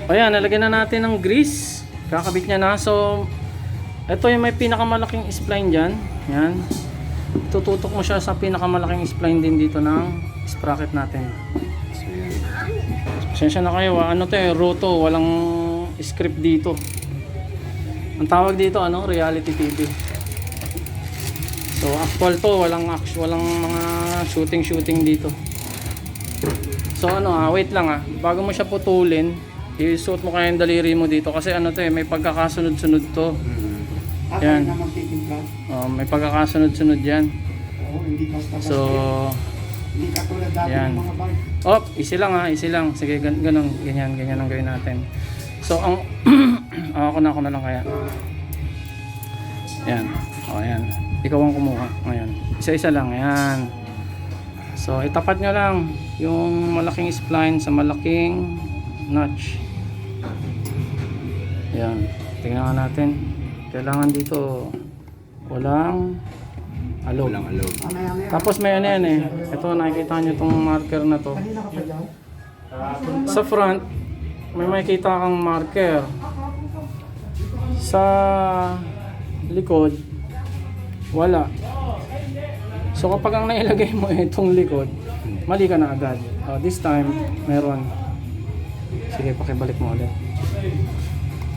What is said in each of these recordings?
Ayan, nalagyan na natin ng grease. Kakabit niya na. So, ito yung may pinakamalaking spline dyan. Yan. Tututok mo siya sa pinakamalaking spline din dito ng sprocket natin. So yan. Pasensya na kayo. Ano to eh, roto. Walang script dito. Ang tawag dito, ano, reality TV. So, actual to. Walang mga shooting dito. So, ano wait lang bago mo siya putulin, isuot mo kaya yung daliri mo dito. Kasi ano to eh, may pagkakasunod-sunod to. Yan. May pagkakasunod-sunod yan. Hindi basta-basta. So, Hindi katulad dati yan. ng mga bike. easy lang easy lang. Sige, ganyan ang gawin natin. So, ang ako na lang kaya. Yan. Yan. Ikaw ang kumuha. Ngayon. Isa-isa lang. Yan. So, itapat nyo lang yung malaking spline sa malaking notch. Yan. Tingnan natin. Kailangan dito walang alog. Walang alog. Tapos may ano yan eh. Ito nakikita nyo itong marker na to. Kanina ka pa dyan? Sa front, may makikita kang marker. Sa likod, wala. So kapag ang nailagay mo itong likod, mali ka na agad. This time, meron. Sige, pakibalik mo ulit.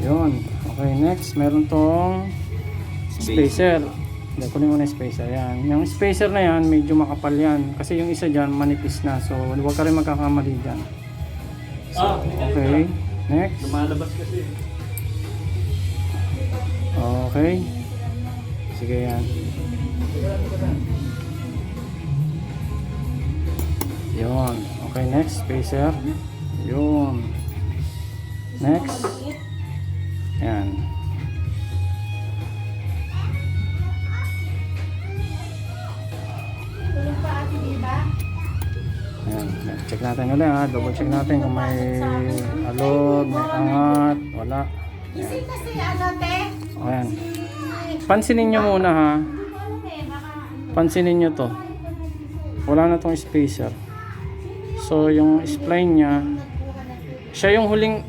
Yun. Okay, next, meron tong spacer. Hindi, kunin mo na yung spacer. Yan. Yung spacer na yan, medyo makapal yan. Kasi yung isa dyan, manipis na. So, huwag ka rin magkakamali dyan. So, okay. Next. Lumalabas kasi. Okay. Sige yan. Yun. Okay, next. Spacer. Yun. Next. Yan. Ayan. Check natin ulit double check natin kung may alog, may angat, wala. Kasi ano te? Ayan. Pansinin nyo muna Pansinin nyo to. Wala na tong spacer. So yung spline nya, siya yung huling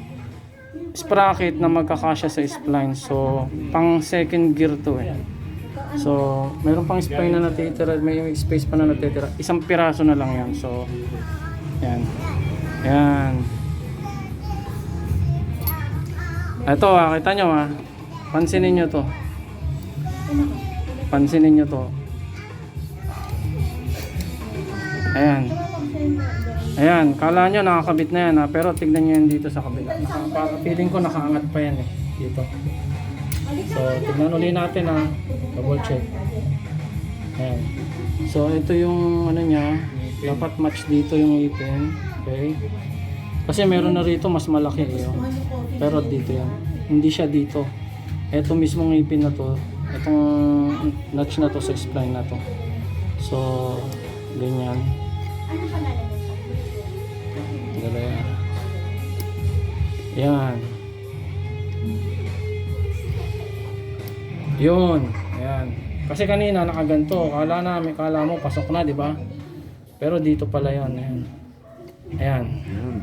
sprocket na magkakasya sa spline. So pang second gear to eh. So meron pang spline na natitira, may space pa na natitira. Isang piraso na lang yan. So yan. Yan. Ito kita nyo pansinin nyo to. Pansinin nyo to. Ayan. Ayan, kala nyo nakakabit na yan pero tignan nyo yan dito sa kabila. Feeling ko nakaangat pa yan dito. So tignan ulit natin double check. Ayan. So ito yung ano nya, dapat match dito yung ipin. Okay. Kasi meron na rito mas malaki pero dito yan. Hindi siya dito. Ito mismong ipin na to, itong notch na to sa spline na to. So ganyan. Ano pangalan nito? Yan. Yun. Ayan. Kasi kanina nakaganto. Kala mo pasok na, di ba? Pero dito pala yun. Ayan. Ayan.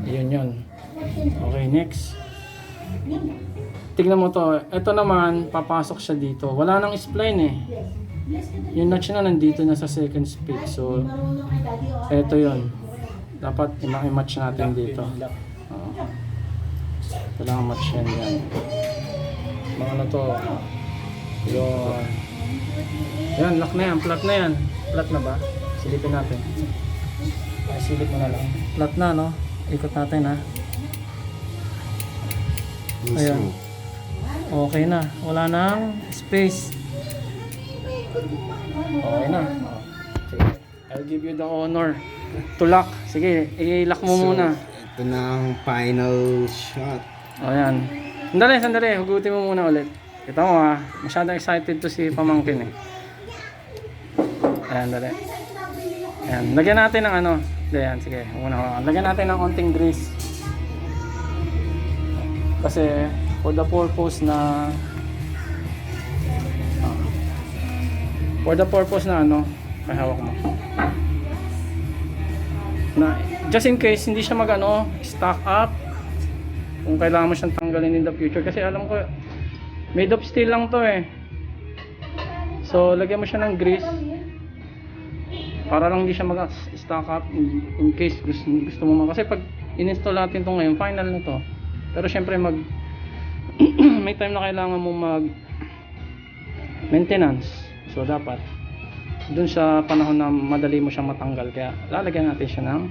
Yun. Okay, next. Tignan mo to. Ito naman, papasok siya dito. Wala nang spline eh. Yung notch na nandito na sa second speed. So, ito yun. Dapat i-match natin dito. Kailangan match yan dyan. Mga ano to. Yun. Yan, lock na yan. Flat na yan. Flat na ba? Silipin natin. Ay, silip mo na lang. Flat na, no? Ikot natin, Ayan. Okay na. Wala nang space. Okay na. Sige. I'll give you the honor to lock. Sige, i-lock mo muna. Ito na ang final shot. Ayan. Sandali. Hugutin mo muna ulit. Kita mo masyadong excited to si pamangkin eh. Ayan, dali. Ayan, lagyan natin ng ano. Ayan, sige. Lagyan natin ng onting grease. Kasi for the purpose na ano, hawak mo. Na just in case hindi siya magano, stack up. kung kailangan mo siyang tanggalin in the future. Kasi alam ko, made of steel lang to eh. So, lagyan mo siya ng grease. Para lang hindi siya mag-stack up in case gusto mo kasi pag in-install natin to ngayon, final na to. Pero syempre may time na kailangan mo mag maintenance. So dapat dun sa panahon na madali mo siyang matanggal, kaya lalagyan natin siya ng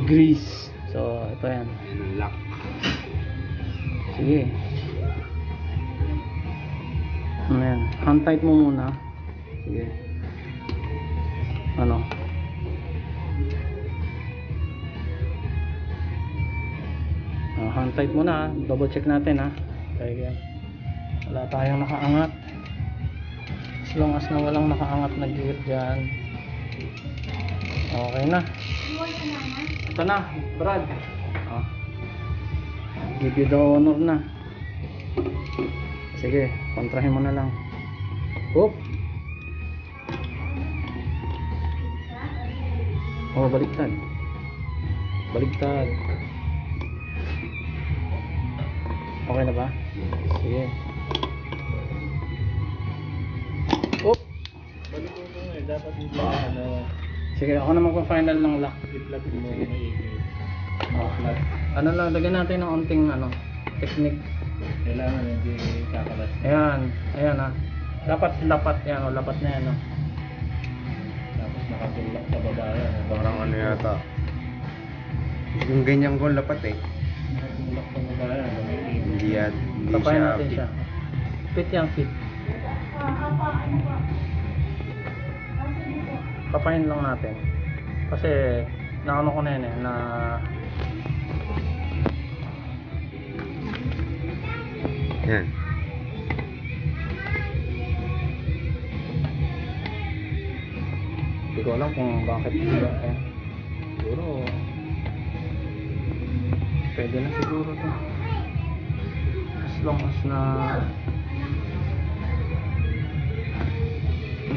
grease. So ito yan. Lock. Sige. Ayan. Hand tight mo muna. Sige. Ano? Hand tight muna, double check natin ha. Kaya wala tayong nakaangat. As long as na walang nakaangat na gear dyan, okay na. Ito na, Brad. Give you the honor na. Sige, kontrahin mo na lang. Oop. Oh, baliktad. Baliktad. Okay na ba? Sige. Oop. Balik ko ito eh, dapat hindi ano, Sige, ako na magpa-final ng lock. itlapit mo maigi. Oh, ano lang, lagyan natin ng onting technique. Kailangan hindi kakalas. Ayan, ayan ha. Dapat lapat yan, o lapat na yan o. Tapos nakatulak sa baba yan. Parang ano yata. Yung ganyan ko lapat eh. Nakatulak sa baba yan. Hindi yan. Hindi Tapayin siya natin fit. siya. Fit yan, fit. Tapayin lang natin. Kasi, naano ko na yan eh, na... Yan. Hindi ko alam kung bakit sila eh. Siguro pwede na siguro to. As long as na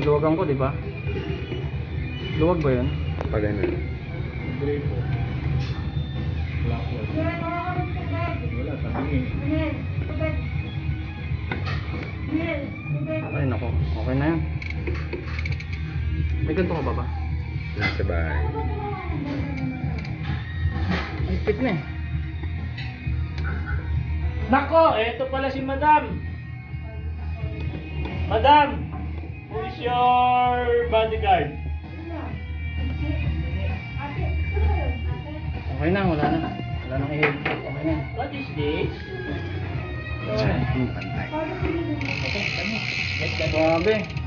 luwagan ko, di ba? Luwag ba yun? Pag ano. Gripo. Black wall. Wala, sabi Ay nako, okay na yan. May ganito ka ba ba? Nasa bahay. Ay, fit na eh. Nako, eto pala si Madam. Madam, who is your bodyguard? Okay na, wala na. Wala nang i-hate. Okay na. What is this? Pantay. Okay, kami. Like that. Grabe.